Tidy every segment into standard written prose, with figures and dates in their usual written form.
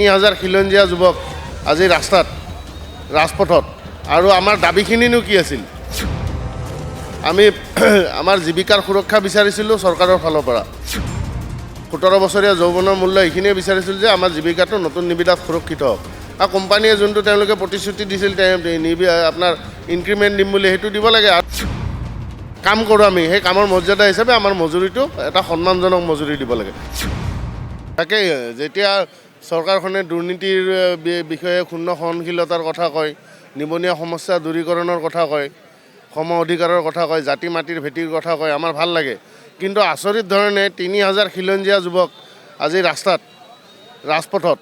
3000 খিলঞ্জীয়া যুৱক আজি ৰাজপথত আৰু আমাৰ দাবীখিনিনো কি আছিল আমি আমাৰ জীৱিকাৰ সুৰক্ষা বিচাৰিছিলোঁ চৰকাৰৰ ফালৰ পৰা 17 বছৰীয়া যৌৱনৰ মূল্য এইখিনিয়ে বিচাৰিছিল যে আমাৰ জীৱিকাটো নতুন নিবিদাত সুৰক্ষিত হওক আৰু কোম্পানীয়ে যোনটো তেওঁলোকে প্ৰতিশ্ৰুতি দিছিল আপোনাৰ ইনক্ৰিমেণ্ট দিম বুলি সেইটো দিব লাগে আৰু কাম কৰোঁ আমি সেই কামৰ মৰ্যাদা হিচাপে আমাৰ মজুৰিটো এটা সন্মানজনক মজুৰি দিব লাগে তাকে যেতিয়া চৰকাৰখনে দুৰ্নীতিৰ বিষয়ে ক্ষুণ্ণ সহনশীলতাৰ কথা কয় নিবনুৱা সমস্যা দূৰীকৰণৰ কথা কয় সম অধিকাৰৰ কথা কয় জাতি মাটিৰ ভেটিৰ কথা কয় আমাৰ ভাল লাগে কিন্তু আচৰিত ধৰণে 3000 খিলঞ্জীয়া যুৱক আজি ৰাজপথত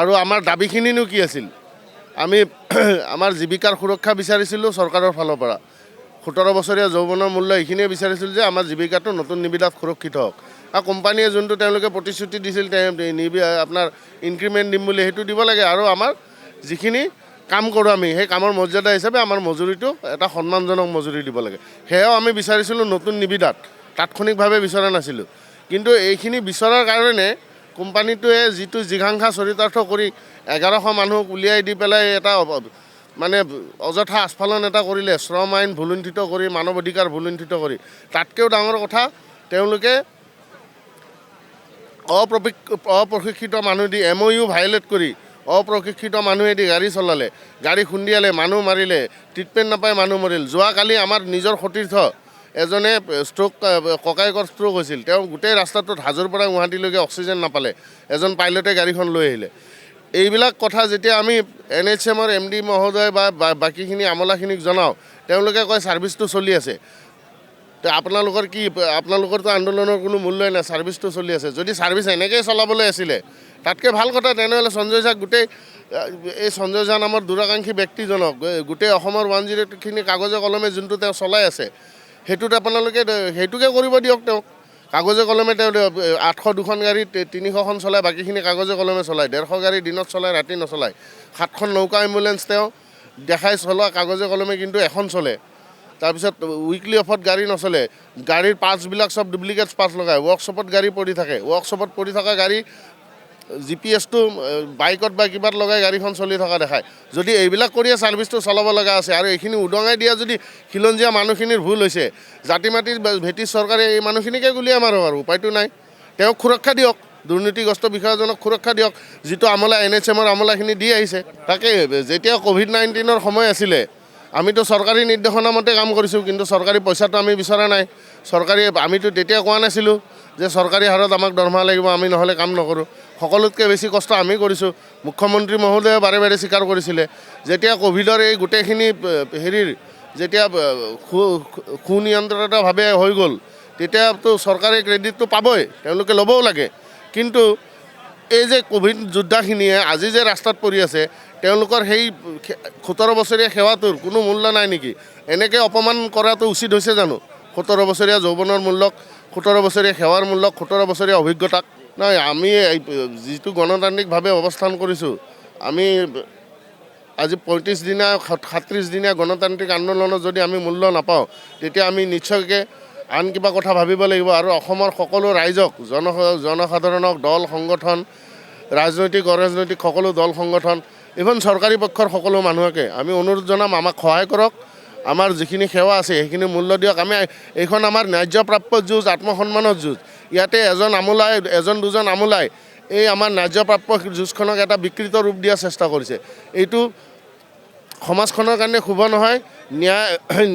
আৰু আমাৰ দাবীখিনিনো কি আছিল আমি আমাৰ জীৱিকাৰ সুৰক্ষা বিচাৰিছিলোঁ চৰকাৰৰ ফালৰ পৰা 17 বছৰীয়া যৌৱনৰ মূল্য এইখিনিয়ে বিচাৰিছিল যে আমাৰ জীৱিকাটো নতুন নিবিদাত সুৰক্ষিত হওক আৰু কোম্পানীয়ে যোনটো তেওঁলোকে প্ৰতিশ্ৰুতি দিছিল আপোনাৰ ইনক্ৰিমেণ্ট দিম বুলি সেইটো দিব লাগে আৰু আমাৰ যিখিনি কাম কৰোঁ আমি সেই কামৰ মৰ্যাদা হিচাপে আমাৰ মজুৰিটো এটা সন্মানজনক মজুৰি দিব লাগে সেয়াও আমি বিচাৰিছিলোঁ নতুন নিবিদাত তাৎক্ষণিকভাৱে বিচৰা নাছিলোঁ কিন্তু এইখিনি বিচৰাৰ কাৰণে কোম্পানীটোৱে যিটো জিঘাংসা চৰিতাৰ্থ কৰি 1100 মানুহক উলিয়াই দি পেলাই এটা মানে অযথা আস্ফালন এটা কৰিলে শ্ৰম আইন ভুলুণ্ঠিত কৰি মানৱ অধিকাৰ ভুলুণ্ঠিত কৰি তাতকৈও ডাঙৰ কথা তেওঁলোকে অপ্ৰশিক্ষিত মানুহ দি MOU ভাইলেট কৰি অপ্ৰশিক্ষিত মানুহেদি গাড়ী চলালে গাড়ী খুন্দিয়ালে মানুহ মাৰিলে ট্ৰিটমেণ্ট নাপায় মানুহ মৰিল যোৱাকালি আমাৰ নিজৰ সতীৰ্থ এজনে ককায়েকৰ ষ্ট্ৰোক হৈছিল তেওঁ গোটেই ৰাস্তাটোত হাজোৰ পৰা গুৱাহাটীলৈকে অক্সিজেন নাপালে এজন পাইলটে গাড়ীখন লৈ আহিলে এইবিলাক কথা যেতিয়া আমি NHMৰ MD মহোদয় বা বাকীখিনি আমলাখিনিক জনাওঁ তেওঁলোকে কয় ছাৰ্ভিচটো চলি আছে তো আপোনালোকৰতো আন্দোলনৰ কোনো মূল্যই নাই ছাৰ্ভিচটো চলি আছে যদি ছাৰ্ভিচ এনেকৈয়ে চলাবলৈ আছিলে তাতকৈ ভাল কথা তেনেহ'লে সঞ্জয় ঝাক এই সঞ্জয় ঝা নামৰ দূৰাকাংক্ষী ব্যক্তিজনক গোটেই অসমৰ 108খিনি কাগজে কলমে যোনটো তেওঁ চলাই আছে সেইটোত আপোনালোকে সেইটোকে কৰিব দিয়ক তেওঁক কাগজে কলমে তেওঁ 802খন গাড়ী 300খন চলায় বাকীখিনি কাগজে কলমে চলায় 150 গাড়ী দিনত চলায় ৰাতি নচলায় 7খন নৌকা এম্বুলেঞ্চ তেওঁ দেখাই চলোৱা কাগজে কলমে কিন্তু এখন চলে তাৰপিছত উইকলি অফত গাড়ী নচলে গাড়ীৰ পাৰ্টছবিলাক চব ডুপ্লিকেট পাৰ্টছ লগায় ৱৰ্কশ্বপত গাড়ী পৰি থাকে ৱৰ্কশ্বপত পৰি থকা গাড়ী GPS-টো বাইকত বা কিবাত লগাই গাড়ীখন চলি থকা দেখায় যদি এইবিলাক কৰিয়ে ছাৰ্ভিচটো চলাব লগা আছে আৰু এইখিনি উদঙাই দিয়া যদি খিলঞ্জীয়া মানুহখিনিৰ ভুল হৈছে জাতি মাটিৰ ভেটি চৰকাৰে এই মানুহখিনিকে গুলিয়াই মাৰক আৰু উপায়টো নাই তেওঁক সুৰক্ষা দিয়ক দুৰ্নীতিগ্ৰস্ত বিষয়াজনক সুৰক্ষা দিয়ক যিটো আমলা NHMৰ আমলাখিনি দি আহিছে তাকে যেতিয়া COVID-19ৰ সময় আছিলে আমিতো চৰকাৰী নিৰ্দেশনা মতে কাম কৰিছোঁ কিন্তু চৰকাৰী পইচাটো আমি বিচৰা নাই আমিতো তেতিয়া কোৱা নাছিলোঁ যে চৰকাৰী হাৰত আমাক দৰমহা লাগিব আমি নহ'লে কাম নকৰোঁ সকলোতকৈ বেছি কষ্ট আমি কৰিছোঁ মুখ্যমন্ত্ৰী মহোদয়ে বাৰে বাৰে স্বীকাৰ কৰিছিলে যেতিয়া ক'ভিডৰ এই গোটেইখিনি যেতিয়া সুনিয়ন্ত্ৰিতভাৱে হৈ গ'ল তেতিয়াতো চৰকাৰে ক্ৰেডিটটো পাবই তেওঁলোকে ল'বও লাগে কিন্তু এই যে ক'ভিড যোদ্ধাখিনিয়ে আজি যে ৰাস্তাত পৰি আছে তেওঁলোকৰ সেই 17 বছৰীয়া সেৱাটোৰ কোনো মূল্য নাই নেকি এনেকৈ অপমান কৰাটো উচিত হৈছে জানো 17 বছৰীয়া যৌৱনৰ মূল্যক 17 বছৰীয়া সেৱাৰ মূল্যক 17 বছৰীয়া অভিজ্ঞতাক নাই আমি যিটো গণতান্ত্ৰিকভাৱে অৱস্থান কৰিছোঁ আমি আজি 35 দিনীয়া 37 দিনীয়া গণতান্ত্ৰিক আন্দোলনত যদি আমি মূল্য নাপাওঁ তেতিয়া আমি নিশ্চয়কৈ আন কিবা কথা ভাবিব লাগিব আৰু অসমৰ সকলো ৰাইজক জনসাধাৰণক দল সংগঠন ৰাজনৈতিক অৰাজনৈতিক সকলো দল সংগঠন ইভেন চৰকাৰী পক্ষৰ সকলো মানুহকে আমি অনুৰোধ জনাম আমাক সহায় কৰক আমাৰ যিখিনি সেৱা আছে সেইখিনি মূল্য দিয়ক আমি এইখন আমাৰ ন্যায্যপ্ৰাপ্য যুঁজ আত্মসন্মানৰ যুঁজ ইয়াতে এজন দুজন আমোলাই এই আমাৰ ন্যায্যপ্ৰাপ্য যুঁজখনক এটা বিকৃত ৰূপ দিয়াৰ চেষ্টা কৰিছে এইটো সমাজখনৰ কাৰণে শুভ নহয়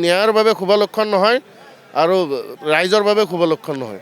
ন্যায়ৰ বাবে শুভ লক্ষণ নহয় আৰু ৰাইজৰ বাবে শুভ লক্ষণ নহয়